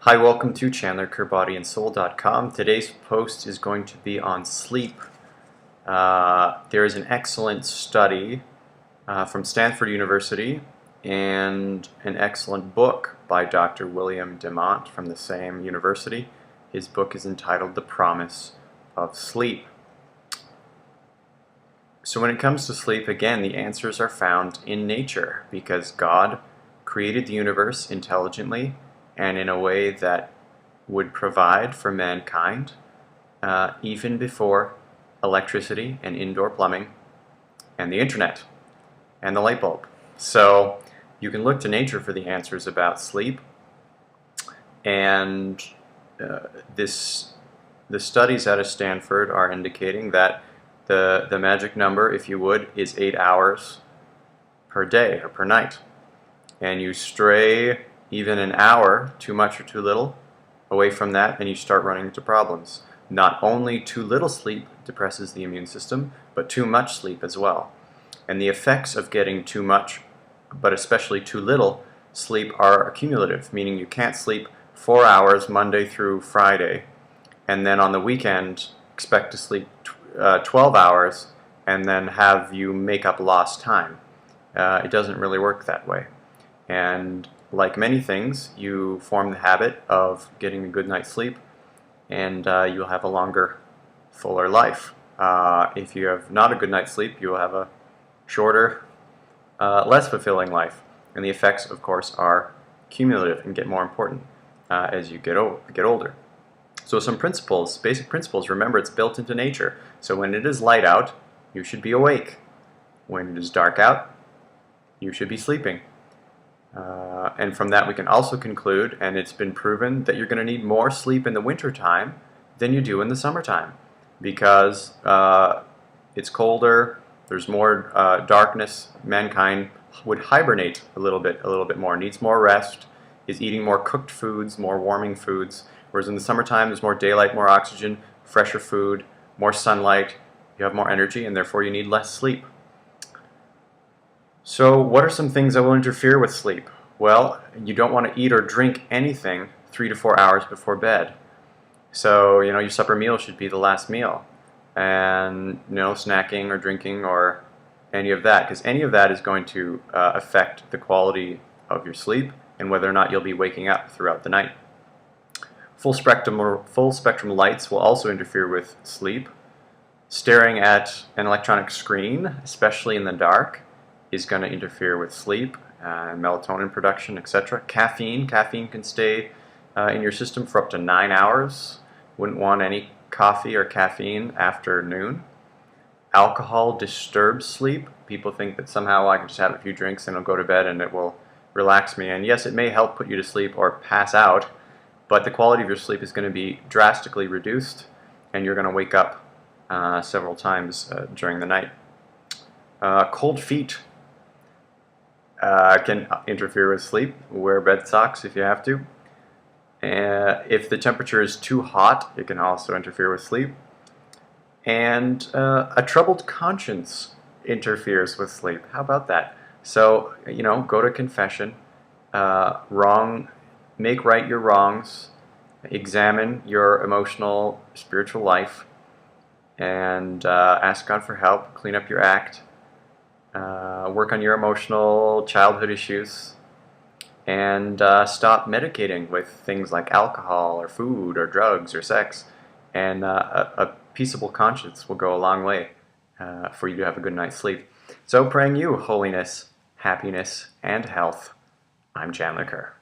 Hi, welcome to ChandlerKerBodyandSoul.com. Today's post is going to be on sleep. There is an excellent study from Stanford University and an excellent book by Dr. William Demant from the same university. His book is entitled The Promise of Sleep. So when it comes to sleep, again, the answers are found in nature because God created the universe intelligently and in a way that would provide for mankind even before electricity and indoor plumbing and the internet and the light bulb. So you can look to nature for the answers about sleep, and the studies out of Stanford are indicating that the magic number, if you would, is 8 hours per day or per night. And you stray even an hour, too much or too little, away from that, and you start running into problems. Not only too little sleep depresses the immune system, but too much sleep as well. And the effects of getting too much, but especially too little, sleep are accumulative, meaning you can't sleep 4 hours Monday through Friday, and then on the weekend expect to sleep 12 hours, and then have you make up lost time. It doesn't really work that way. And like many things, you form the habit of getting a good night's sleep, and you'll have a longer, fuller life. If you have not a good night's sleep, you will have a shorter, less fulfilling life. And the effects, of course, are cumulative and get more important as you get older. So some principles, basic principles, remember it's built into nature. So when it is light out, you should be awake. When it is dark out, you should be sleeping. And from that we can also conclude, and it's been proven, that you're going to need more sleep in the wintertime than you do in the summertime, because it's colder, there's more darkness, mankind would hibernate a little bit more, needs more rest, is eating more cooked foods, more warming foods, whereas in the summertime there's more daylight, more oxygen, fresher food, more sunlight, you have more energy, and therefore you need less sleep. So what are some things that will interfere with sleep? Well, you don't want to eat or drink anything 3 to 4 hours before bed. So, your supper meal should be the last meal. And, no snacking or drinking or any of that, because any of that is going to affect the quality of your sleep and whether or not you'll be waking up throughout the night. Full spectrum lights will also interfere with sleep. Staring at an electronic screen, especially in the dark, is going to interfere with sleep and melatonin production, etc. Caffeine can stay in your system for up to 9 hours. Wouldn't want any coffee or caffeine after noon. Alcohol disturbs sleep. People think that somehow I can just have a few drinks and I'll go to bed and it will relax me. And yes, it may help put you to sleep or pass out, but the quality of your sleep is going to be drastically reduced, and you're going to wake up several times during the night. Cold feet can interfere with sleep. Wear bed socks if you have to. If the temperature is too hot, it can also interfere with sleep. And a troubled conscience interferes with sleep. How about that? So, go to confession, make right your wrongs, examine your emotional, spiritual life, and ask God for help, clean up your act. Work on your emotional childhood issues, and stop medicating with things like alcohol or food or drugs or sex, and a peaceable conscience will go a long way for you to have a good night's sleep. So praying you holiness, happiness, and health, I'm Chandler Kerr.